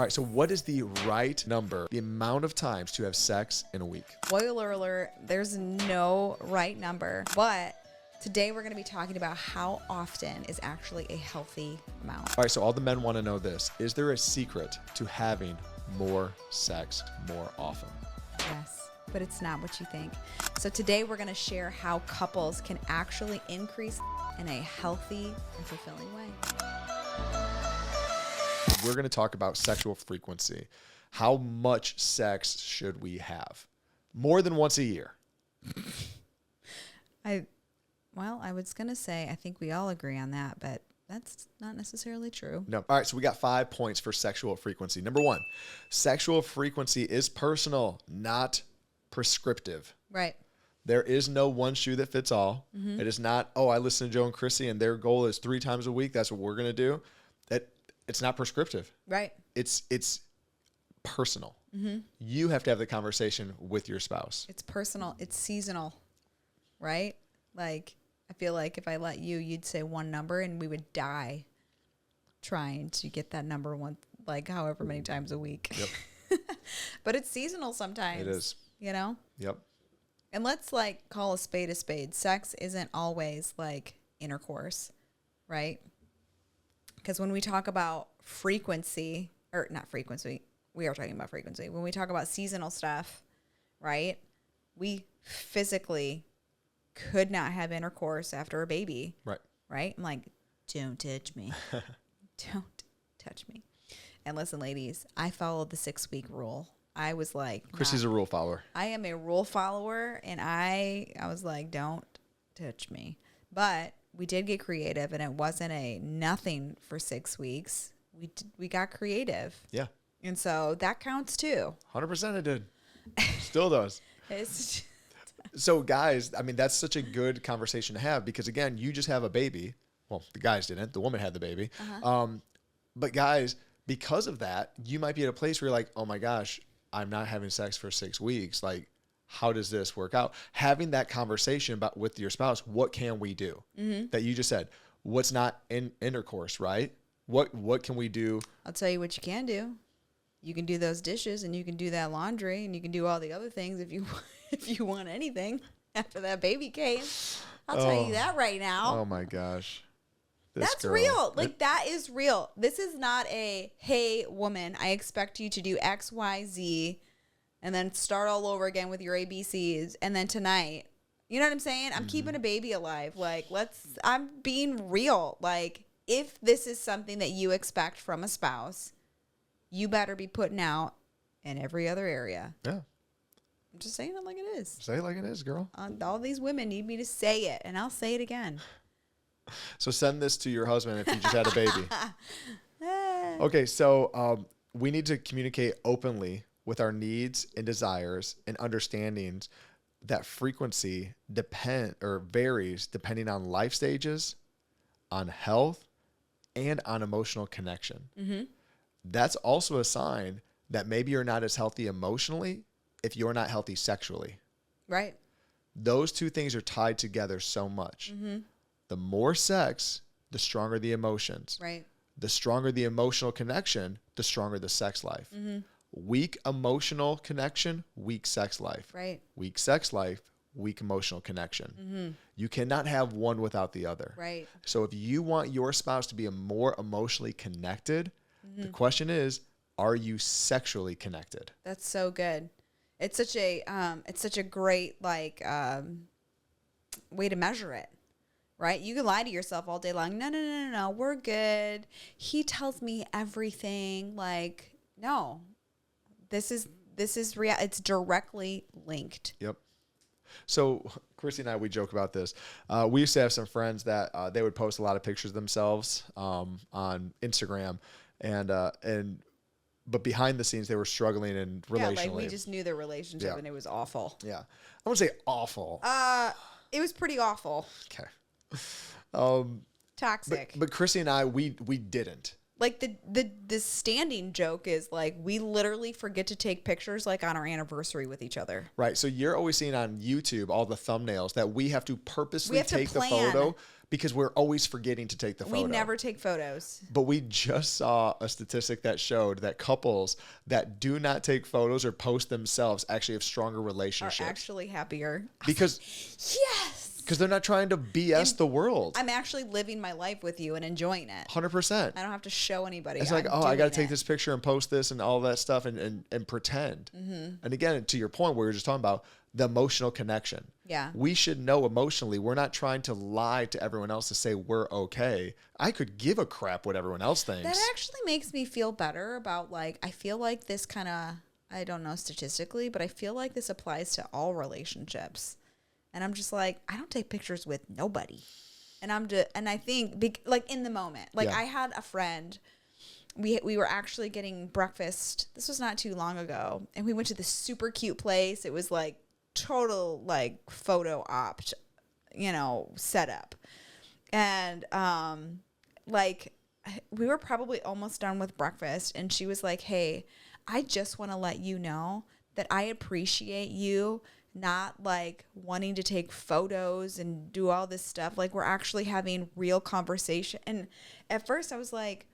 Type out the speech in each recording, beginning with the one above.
All right, so what is the right number, the amount of times to have sex in a week? Spoiler alert, there's no right number, but today we're going to be talking about how often is actually a healthy amount. All right, so all the men want to know this. Is there a secret to having more sex more often? Yes, but it's not what you think. So today we're going to share how couples can actually increase in a healthy and fulfilling way. We're going to talk about sexual frequency. How much sex should we have? More than once a year. I was going to say, I think we all agree on that, but that's not necessarily true. No. All right, so we got 5 points for sexual frequency. Number 1, sexual frequency is personal, not prescriptive. Right. There is no one shoe that fits all. Mm-hmm. It is not, I listen to Joe and Krissy and their goal is 3 times a week. That's what we're going to do. It's not prescriptive. Right. It's personal. Mm-hmm. You have to have the conversation with your spouse. It's personal. It's seasonal, right? Like, I feel like if I let you, you'd say one number and we would die trying to get that number one, like however many times a week. Yep. But it's seasonal sometimes. It is. You know? Yep. And let's call a spade a spade. Sex isn't always like intercourse, right? Because when we talk about frequency, or not frequency, we are talking about frequency. When we talk about seasonal stuff, right? We physically could not have intercourse after a baby. Right. Right? I'm like, don't touch me. Don't touch me. And listen, ladies, I followed the 6-week rule. I was like, Krissy's a rule follower. I am a rule follower, and I was like, don't touch me. But we did get creative, and it wasn't a nothing for 6 weeks. We got creative. Yeah. And so that counts too. 100% it did. Still does. It's So guys, I mean, that's such a good conversation to have because again, you just have a baby. Well, the guys didn't. The woman had the baby. Uh-huh. But guys, because of that, you might be at a place where you're like, oh my gosh, I'm not having sex for 6 weeks. Like, how does this work out? Having that conversation about with your spouse, what can we do? Mm-hmm. That you just said, what's not in intercourse, right? What can we do? I'll tell you what you can do. You can do those dishes and you can do that laundry and you can do all the other things if you want anything after that baby came. I'll tell you that right now. Oh my gosh. That's real. Like that is real. This is not a, hey, woman, I expect you to do X, Y, Z and then start all over again with your ABCs. And then tonight, you know what I'm saying? I'm keeping a baby alive. Like, I'm being real. Like, if this is something that you expect from a spouse, you better be putting out in every other area. Yeah. I'm just saying it like it is. Say it like it is, girl. All these women need me to say it, and I'll say it again. So send this to your husband if you just had a baby. Okay, so we need to communicate openly with our needs and desires and understandings that frequency varies depending on life stages, on health, and on emotional connection. Mm-hmm. That's also a sign that maybe you're not as healthy emotionally if you're not healthy sexually. Right. Those two things are tied together so much. Mm-hmm. The more sex, the stronger the emotions. Right. The stronger the emotional connection, the stronger the sex life. Mm-hmm. Weak emotional connection, weak sex life. Right. Weak sex life, weak emotional connection. Mm-hmm. You cannot have one without the other. Right. So if you want your spouse to be a more emotionally connected, the question is, are you sexually connected? That's so good. It's such a great way to measure it, right? You can lie to yourself all day long. No, we're good. He tells me everything. Like, no, this is real. It's directly linked. Yep. So Krissy and I, we joke about this. We used to have some friends that they would post a lot of pictures of themselves on Instagram, but behind the scenes they were struggling in relationally. Yeah, like we just knew their relationship and it was awful. Yeah, I wouldn't say awful. It was pretty awful. Okay. Toxic. But Krissy and I, we didn't. Like the standing joke is like we literally forget to take pictures like on our anniversary with each other. Right. So you're always seeing on YouTube all the thumbnails that we have to purposely take the photo because we're always forgetting to take the photo. We never take photos. But we just saw a statistic that showed that couples that do not take photos or post themselves actually have stronger relationships. Are actually happier. Because yes. Because they're not trying to BS the world. I'm actually living my life with you and enjoying it. 100%. I don't have to show anybody. It's like, I got to take this picture and post this and all that stuff and pretend. Mm-hmm. And again, to your point where we were just talking about the emotional connection. Yeah. We should know emotionally. We're not trying to lie to everyone else to say we're okay. I could give a crap what everyone else thinks. That actually makes me feel better about like, I feel like this kind of, I don't know statistically, but I feel like this applies to all relationships. And I'm just like, I don't take pictures with nobody. And I think like in the moment, like I had a friend, we were actually getting breakfast. This was not too long ago. And we went to this super cute place. It was like total like photo opt, setup. And like we were probably almost done with breakfast. And she was like, hey, I just want to let you know that I appreciate you not like wanting to take photos and do all this stuff. Like we're actually having real conversation. And at first I was like,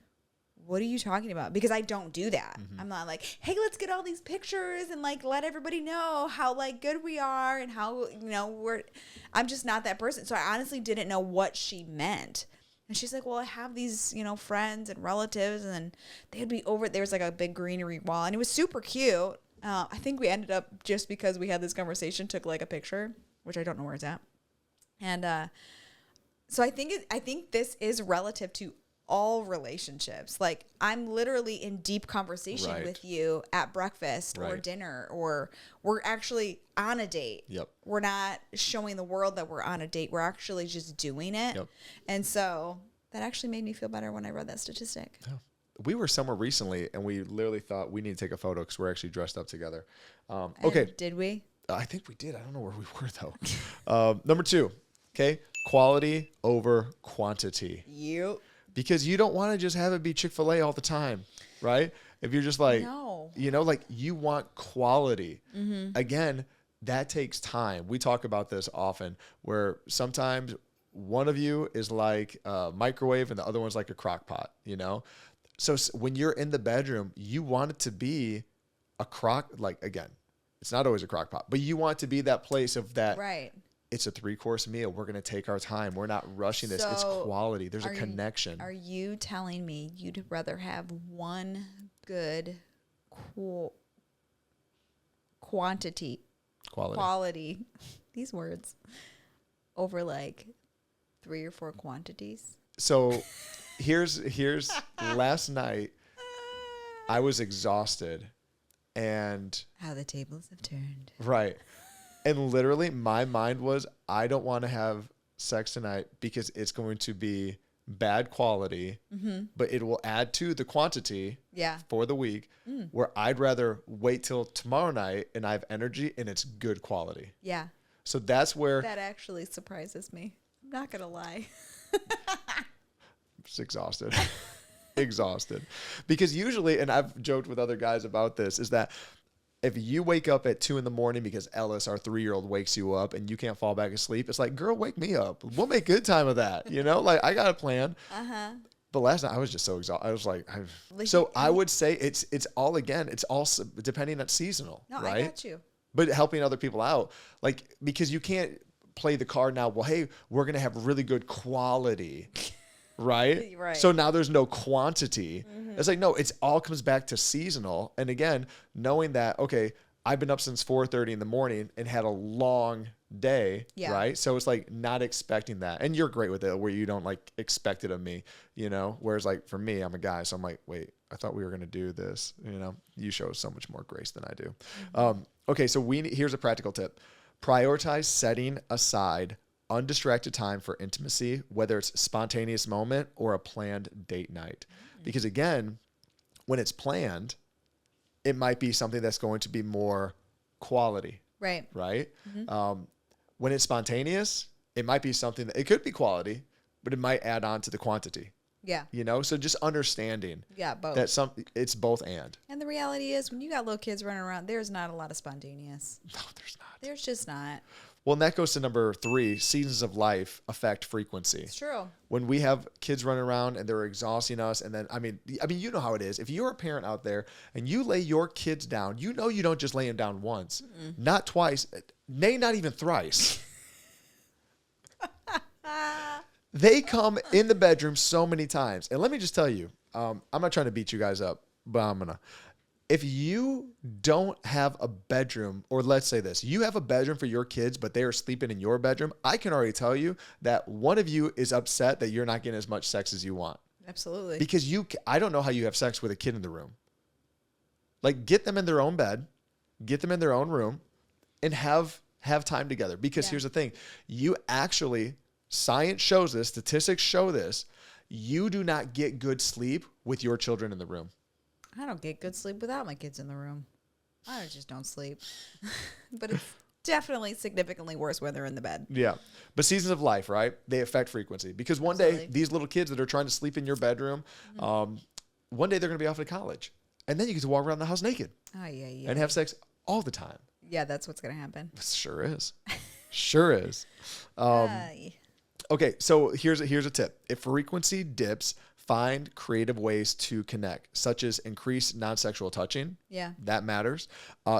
what are you talking about? Because I don't do that. Mm-hmm. I'm not like, hey, let's get all these pictures and like let everybody know how like good we are and how, I'm just not that person. So I honestly didn't know what she meant. And she's like, well, I have these, friends and relatives and they'd be over. There was like a big greenery wall and it was super cute. I think we ended up, just because we had this conversation, took like a picture, which I don't know where it's at. And so I think this is relative to all relationships. Like I'm literally in deep conversation with you at breakfast or dinner, or we're actually on a date. Yep. We're not showing the world that we're on a date. We're actually just doing it. Yep. And so that actually made me feel better when I read that statistic. Yeah. We were somewhere recently, and we literally thought we need to take a photo because we're actually dressed up together. Okay. Did we? I think we did. I don't know where we were, though. Number 2, okay? Quality over quantity. Yep. Because you don't want to just have it be Chick-fil-A all the time, right? If you're just like, like you want quality. Mm-hmm. Again, that takes time. We talk about this often where sometimes one of you is like a microwave and the other one's like a crock pot, So when you're in the bedroom, you want it to be a again, it's not always a crock pot, but you want it to be that place of that. Right. It's a 3-course meal. We're going to take our time. We're not rushing this. It's quality. There's a connection. Are you telling me you'd rather have one good quality, these words, over like 3 or 4 quantities? So here's last night I was exhausted and how the tables have turned. Right. And literally my mind was, I don't want to have sex tonight because it's going to be bad quality, but it will add to the quantity for the week, where I'd rather wait till tomorrow night and I have energy and it's good quality. Yeah. So that's where... That actually surprises me. I'm not going to lie. Just exhausted. Exhausted. Because usually, and I've joked with other guys about this, is that if you wake up at 2 a.m. because Ellis, our 3-year-old, wakes you up and you can't fall back asleep, it's like, girl, wake me up. We'll make good time of that. Like, I got a plan. Uh-huh. But last night I was just so exhausted. I was like, I would say it's all depending on seasonal, right? I got you. But helping other people out, like, because you can't play the card now. Well, hey, we're going to have really good quality. Right? Right. So now there's no quantity. Mm-hmm. It's like, no, it's all comes back to seasonal. And again, knowing that, okay, I've been up since 4:30 in the morning and had a long day, right? So it's like not expecting that. And you're great with it where you don't like expect it of me, whereas like for me, I'm a guy. So I'm like, wait, I thought we were going to do this. You show so much more grace than I do. Mm-hmm. Okay. So here's a practical tip. Prioritize setting aside undistracted time for intimacy, whether it's a spontaneous moment or a planned date night. Because again, when it's planned, it might be something that's going to be more quality. Right. Right. Mm-hmm. When it's spontaneous, it might be something that it could be quality, but it might add on to the quantity. Yeah. So just understanding both. that it's both and. And the reality is, when you got little kids running around, there's not a lot of spontaneous. No, there's not. There's just not. Well, and that goes to number 3, seasons of life affect frequency. It's true. When we have kids running around and they're exhausting us, and then, I mean, you know how it is. If you're a parent out there and you lay your kids down, you don't just lay them down once, not twice, nay, not even thrice. They come in the bedroom so many times. And let me just tell you, I'm not trying to beat you guys up, but I'm going to. If you don't have a bedroom, or let's say this, you have a bedroom for your kids, but they are sleeping in your bedroom, I can already tell you that one of you is upset that you're not getting as much sex as you want. Absolutely. Because I don't know how you have sex with a kid in the room. Like, get them in their own bed, get them in their own room, and have time together. Because here's the thing, science shows this, statistics show this, you do not get good sleep with your children in the room. I don't get good sleep without my kids in the room. I just don't sleep. But it's definitely significantly worse when they're in the bed. Yeah. But seasons of life, right? They affect frequency. Because one day, these little kids that are trying to sleep in your bedroom, one day they're going to be off to college. And then you get to walk around the house naked. Oh, yeah. And have sex all the time. Yeah, that's what's going to happen. Sure is. Sure is. Okay, so here's a tip. If frequency dips, find creative ways to connect, such as increase non-sexual touching. Yeah. That matters.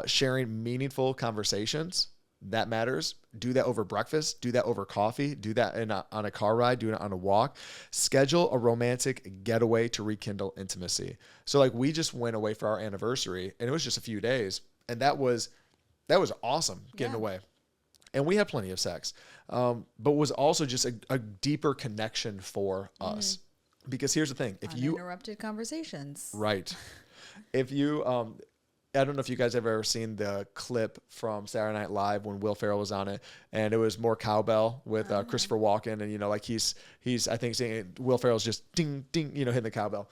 Sharing meaningful conversations. That matters. Do that over breakfast. Do that over coffee. Do that on a car ride. Do it on a walk. Schedule a romantic getaway to rekindle intimacy. So like we just went away for our anniversary, and it was just a few days, and that was awesome getting away. And we had plenty of sex, but was also just a deeper connection for us. Because here's the thing: if you uninterrupted conversations, right? If you, I don't know if you guys have ever seen the clip from Saturday Night Live when Will Ferrell was on it, and it was more cowbell with Christopher Walken, and like he's I think saying Will Ferrell's just ding ding, hitting the cowbell.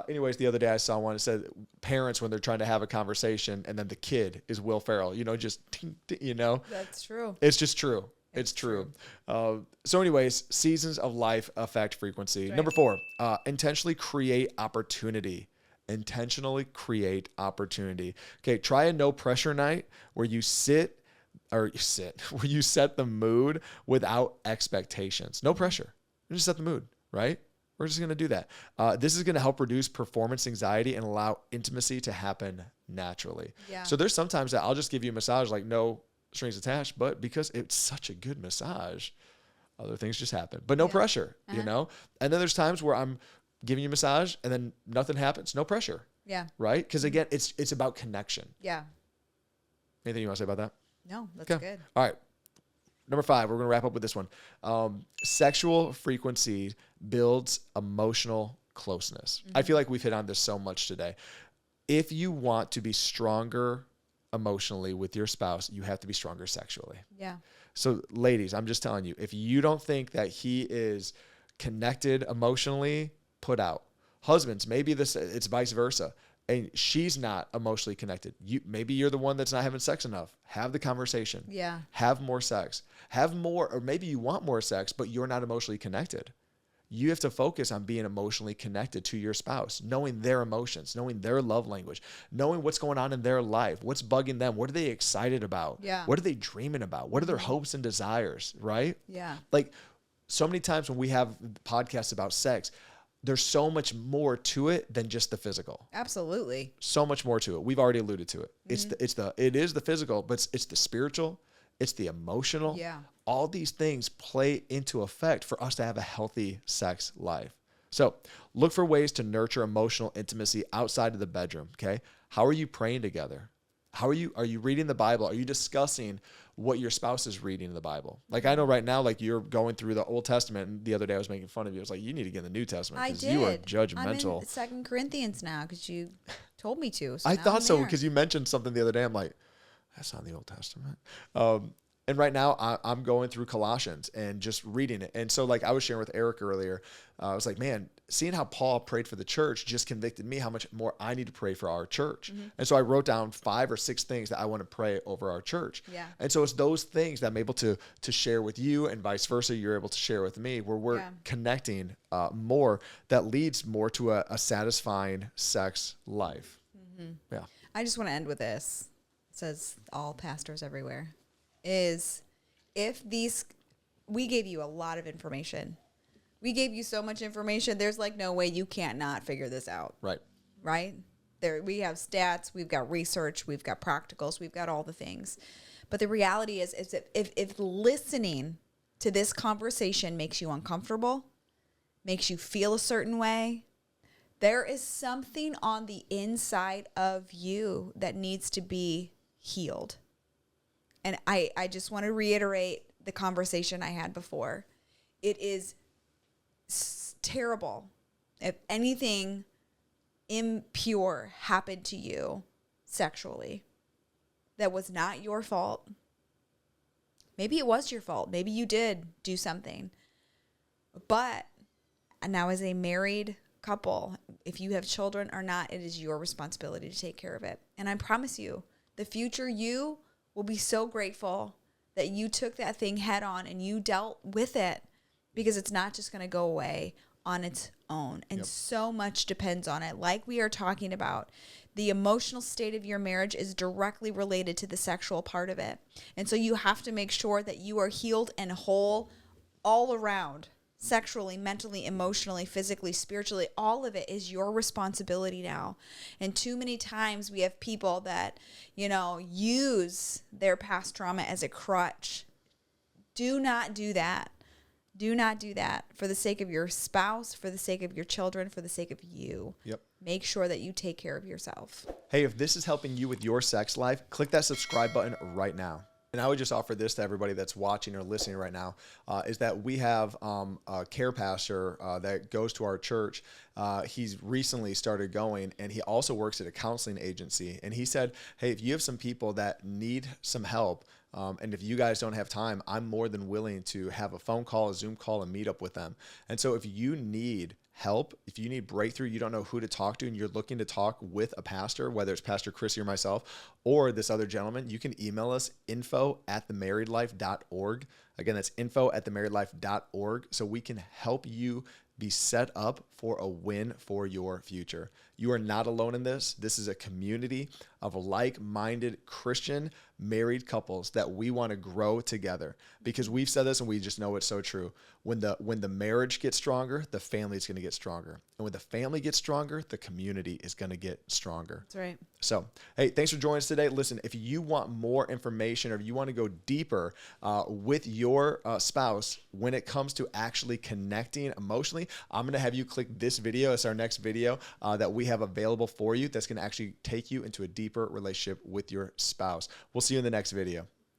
Anyways, the other day I saw one. It said parents when they're trying to have a conversation, and then the kid is Will Ferrell. Just ding, ding, That's true. It's just true. It's true. So anyways, seasons of life affect frequency. Right. Number 4, intentionally create opportunity. Intentionally create opportunity. Okay, try a no pressure night where you set the mood without expectations. No pressure. You just set the mood, right? We're just going to do that. This is going to help reduce performance anxiety and allow intimacy to happen naturally. Yeah. So there's sometimes that I'll just give you a massage like no strings attached, but because it's such a good massage, other things just happen, but no pressure, And then there's times where I'm giving you a massage and then nothing happens, no pressure. Yeah. Right? Because again, it's about connection. Yeah. Anything you want to say about that? No, that's good. All right. Number 5, we're going to wrap up with this one. Sexual frequency builds emotional closeness. I feel like we've hit on this so much today. If you want to be stronger emotionally with your spouse, you have to be stronger sexually. Yeah. So ladies, I'm just telling you, if you don't think that he is connected emotionally, put out. Husbands, maybe it's vice versa. And she's not emotionally connected. Maybe you're the one that's not having sex enough. Have the conversation. Yeah. Have more sex. Have more, or maybe you want more sex, but you're not emotionally connected. You have to focus on being emotionally connected to your spouse, knowing their emotions, knowing their love language, knowing what's going on in their life, what's bugging them, what are they excited about, what are they dreaming about, what are their hopes and desires, right? Yeah. Like so many times when we have podcasts about sex, there's so much more to it than just the physical. Absolutely. So much more to it. We've already alluded to it. It is the physical, but it's the spiritual, it's the emotional. Yeah. All these things play into effect for us to have a healthy sex life. So look for ways to nurture emotional intimacy outside of the bedroom. Okay. How are you praying together? Are you reading the Bible? Are you discussing what your spouse is reading in the Bible? Like I know right now, like you're going through the Old Testament, and the other day I was making fun of you. I was like, you need to get in the New Testament because you are judgmental. I'm in 2 Corinthians now because you told me to. So I thought so because you mentioned something the other day. I'm like, that's not the Old Testament. And right now I'm going through Colossians and just reading it. And so like I was sharing with Eric earlier, I was like, man, seeing how Paul prayed for the church just convicted me how much more I need to pray for our church. And so I wrote down 5 or 6 things that I want to pray over our church. Yeah. And so it's those things that I'm able to share with you, and vice versa, you're able to share with me, where we're connecting more, that leads more to a satisfying sex life. Yeah. I just want to end with this. It says all pastors everywhere is we gave you a lot of information. We gave you so much information. There's like no way you can't not figure this out. Right. Right? There, we have stats, we've got research, we've got practicals, we've got all the things. But the reality is if listening to this conversation makes you uncomfortable, makes you feel a certain way, there is something on the inside of you that needs to be healed. And I just want to reiterate the conversation I had before. It is terrible if anything impure happened to you sexually that was not your fault. Maybe it was your fault. Maybe you did do something. But now as a married couple, if you have children or not, it is your responsibility to take care of it. And I promise you, the future you will be so grateful that you took that thing head on and you dealt with it, because it's not just going to go away on its own. And so much depends on it. Like we are talking about, the emotional state of your marriage is directly related to the sexual part of it. And so you have to make sure that you are healed and whole all around, sexually, mentally, emotionally, physically, spiritually. All of it is your responsibility now. And too many times we have people that, use their past trauma as a crutch. Do not do that. Do not do that for the sake of your spouse, for the sake of your children, for the sake of you. Yep. Make sure that you take care of yourself. Hey, if this is helping you with your sex life, click that subscribe button right now. And I would just offer this to everybody that's watching or listening right now, is that we have a care pastor that goes to our church. He's recently started going, and he also works at a counseling agency. And he said, hey, if you have some people that need some help, and if you guys don't have time, I'm more than willing to have a phone call, a Zoom call, and meet up with them. And so if you need help, if you need breakthrough, you don't know who to talk to, and you're looking to talk with a pastor, whether it's Pastor Krissy or myself or this other gentleman, you can email us info@themarriedlife.org. Again, that's info@themarriedlife.org, so we can help you be set up for a win for your future. You are not alone in this. This is a community of like-minded Christian married couples that we want to grow together, because we've said this and we just know it's so true. When the marriage gets stronger, the family is going to get stronger. And when the family gets stronger, the community is going to get stronger. That's right. So, hey, thanks for joining us today. Listen, if you want more information or if you want to go deeper with your spouse when it comes to actually connecting emotionally, I'm going to have you click this video. It's our next video that we have available for you that's going to actually take you into a deeper relationship with your spouse. We'll see you in the next video.